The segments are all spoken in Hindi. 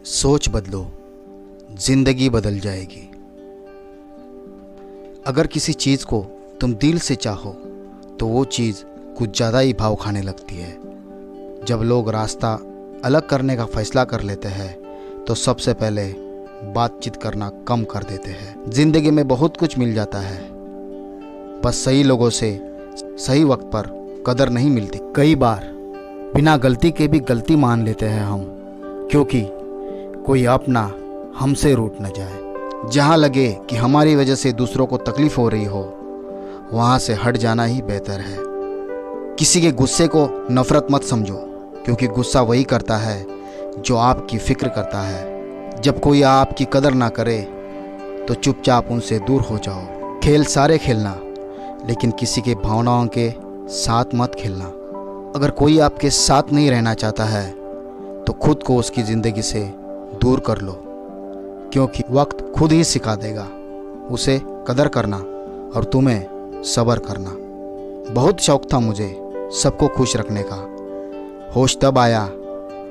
सोच बदलो, जिंदगी बदल जाएगी। अगर किसी चीज़ को तुम दिल से चाहो तो वो चीज़ कुछ ज़्यादा ही भाव खाने लगती है। जब लोग रास्ता अलग करने का फैसला कर लेते हैं तो सबसे पहले बातचीत करना कम कर देते हैं। ज़िंदगी में बहुत कुछ मिल जाता है, बस सही लोगों से सही वक्त पर कदर नहीं मिलती। कई बार बिना गलती के भी गलती मान लेते हैं हम, क्योंकि कोई अपना हमसे रूठ न जाए। जहाँ लगे कि हमारी वजह से दूसरों को तकलीफ हो रही हो, वहाँ से हट जाना ही बेहतर है। किसी के गुस्से को नफरत मत समझो, क्योंकि गुस्सा वही करता है जो आपकी फिक्र करता है। जब कोई आपकी कदर ना करे तो चुपचाप उनसे दूर हो जाओ। खेल सारे खेलना, लेकिन किसी के भावनाओं के साथ मत खेलना। अगर कोई आपके साथ नहीं रहना चाहता है तो खुद को उसकी ज़िंदगी से दूर कर लो, क्योंकि वक्त खुद ही सिखा देगा उसे कदर करना और तुम्हें सब्र करना। बहुत शौक था मुझे सबको खुश रखने का। होश तब आया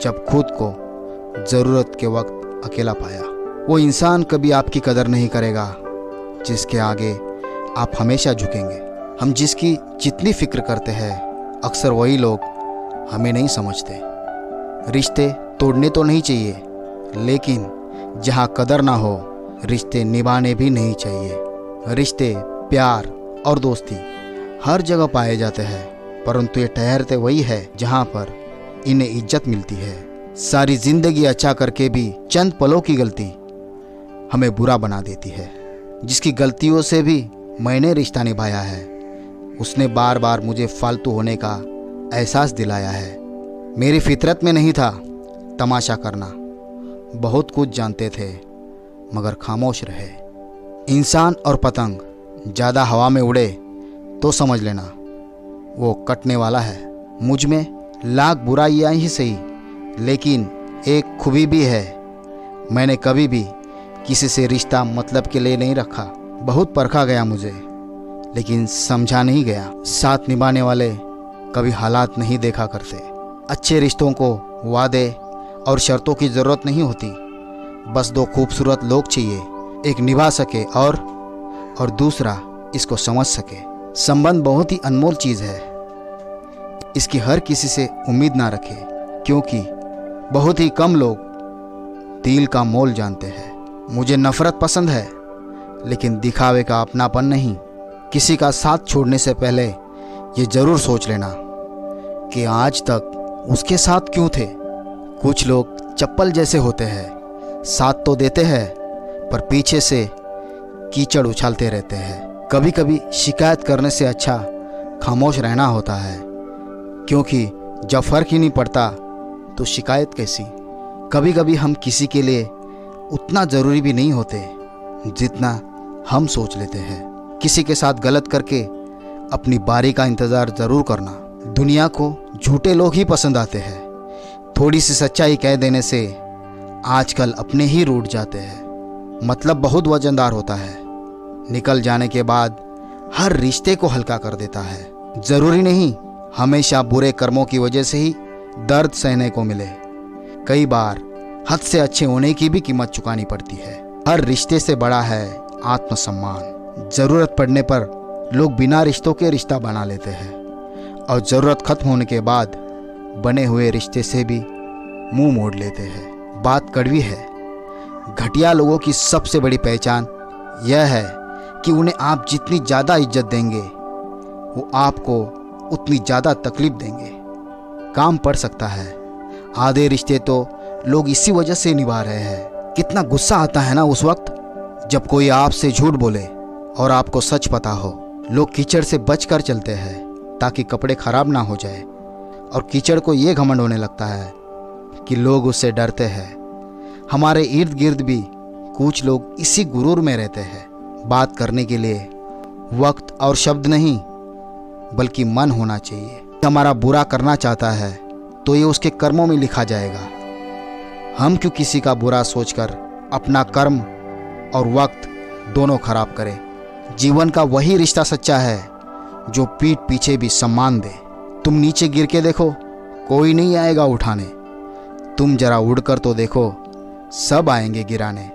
जब खुद को ज़रूरत के वक्त अकेला पाया। वो इंसान कभी आपकी कदर नहीं करेगा जिसके आगे आप हमेशा झुकेंगे। हम जिसकी जितनी फिक्र करते हैं, अक्सर वही लोग हमें नहीं समझते। रिश्ते तोड़ने तो नहीं चाहिए, लेकिन जहाँ कदर ना हो रिश्ते निभाने भी नहीं चाहिए। रिश्ते, प्यार और दोस्ती हर जगह पाए जाते हैं, परंतु ये ठहरते वही है जहाँ पर इन्हें इज्जत मिलती है। सारी जिंदगी अच्छा करके भी चंद पलों की गलती हमें बुरा बना देती है। जिसकी गलतियों से भी मैंने रिश्ता निभाया है, उसने बार बार मुझे फालतू होने का एहसास दिलाया है। मेरी फितरत में नहीं था तमाशा करना। बहुत कुछ जानते थे मगर खामोश रहे। इंसान और पतंग ज़्यादा हवा में उड़े तो समझ लेना वो कटने वाला है। मुझ में लाख बुराइयाँ ही सही, लेकिन एक खूबी भी है, मैंने कभी भी किसी से रिश्ता मतलब के लिए नहीं रखा। बहुत परखा गया मुझे, लेकिन समझा नहीं गया। साथ निभाने वाले कभी हालात नहीं देखा करते। अच्छे रिश्तों को वादे और शर्तों की ज़रूरत नहीं होती, बस दो खूबसूरत लोग चाहिए, एक निभा सके और दूसरा इसको समझ सके। संबंध बहुत ही अनमोल चीज़ है, इसकी हर किसी से उम्मीद ना रखे, क्योंकि बहुत ही कम लोग दिल का मोल जानते हैं। मुझे नफ़रत पसंद है, लेकिन दिखावे का अपनापन नहीं। किसी का साथ छोड़ने से पहले ये ज़रूर सोच लेना कि आज तक उसके साथ क्यों थे। कुछ लोग चप्पल जैसे होते हैं, साथ तो देते हैं पर पीछे से कीचड़ उछालते रहते हैं। कभी कभी शिकायत करने से अच्छा खामोश रहना होता है, क्योंकि जब फ़र्क ही नहीं पड़ता तो शिकायत कैसी। कभी कभी हम किसी के लिए उतना ज़रूरी भी नहीं होते जितना हम सोच लेते हैं। किसी के साथ गलत करके अपनी बारी का इंतज़ार ज़रूर करना। दुनिया को झूठे लोग ही पसंद आते हैं। थोड़ी सी सच्चाई कह देने से आजकल अपने ही रूठ जाते हैं। मतलब बहुत वजनदार होता है, निकल जाने के बाद हर रिश्ते को हल्का कर देता है। ज़रूरी नहीं हमेशा बुरे कर्मों की वजह से ही दर्द सहने को मिले। कई बार हद से अच्छे होने की भी कीमत चुकानी पड़ती है। हर रिश्ते से बड़ा है आत्मसम्मान। ज़रूरत पड़ने पर लोग बिना रिश्तों के रिश्ता बना लेते हैं, और ज़रूरत ख़त्म होने के बाद बने हुए रिश्ते से भी मुंह मोड़ लेते हैं। बात कड़वी है। घटिया लोगों की सबसे बड़ी पहचान यह है कि उन्हें आप जितनी ज़्यादा इज्जत देंगे, वो आपको उतनी ज़्यादा तकलीफ देंगे। काम पड़ सकता है। आधे रिश्ते तो लोग इसी वजह से निभा रहे हैं। कितना गुस्सा आता है ना उस वक्त जब कोई आपसे झूठ बोले और आपको सच पता हो। लोग कीचड़ से बच कर चलते हैं ताकि कपड़े खराब ना हो जाए, और कीचड़ को ये घमंड होने लगता है कि लोग उससे डरते हैं। हमारे इर्द गिर्द भी कुछ लोग इसी गुरूर में रहते हैं। बात करने के लिए वक्त और शब्द नहीं, बल्कि मन होना चाहिए। हमारा बुरा करना चाहता है तो ये उसके कर्मों में लिखा जाएगा। हम क्यों किसी का बुरा सोचकर अपना कर्म और वक्त दोनों खराब करें। जीवन का वही रिश्ता सच्चा है जो पीठ पीछे भी सम्मान दे। तुम नीचे गिर के देखो, कोई नहीं आएगा उठाने। तुम जरा उड़कर तो देखो, सब आएंगे गिराने।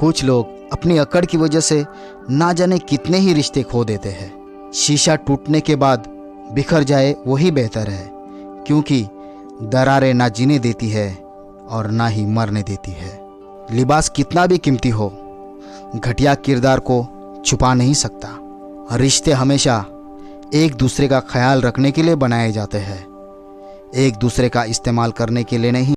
कुछ लोग अपनी अकड़ की वजह से ना जाने कितने ही रिश्ते खो देते हैं। शीशा टूटने के बाद बिखर जाए वही बेहतर है, क्योंकि दरारें ना जीने देती है और ना ही मरने देती है। लिबास कितना भी कीमती हो, घटिया किरदार को छुपा नहीं सकता। रिश्ते हमेशा एक दूसरे का ख्याल रखने के लिए बनाए जाते हैं, एक दूसरे का इस्तेमाल करने के लिए नहीं।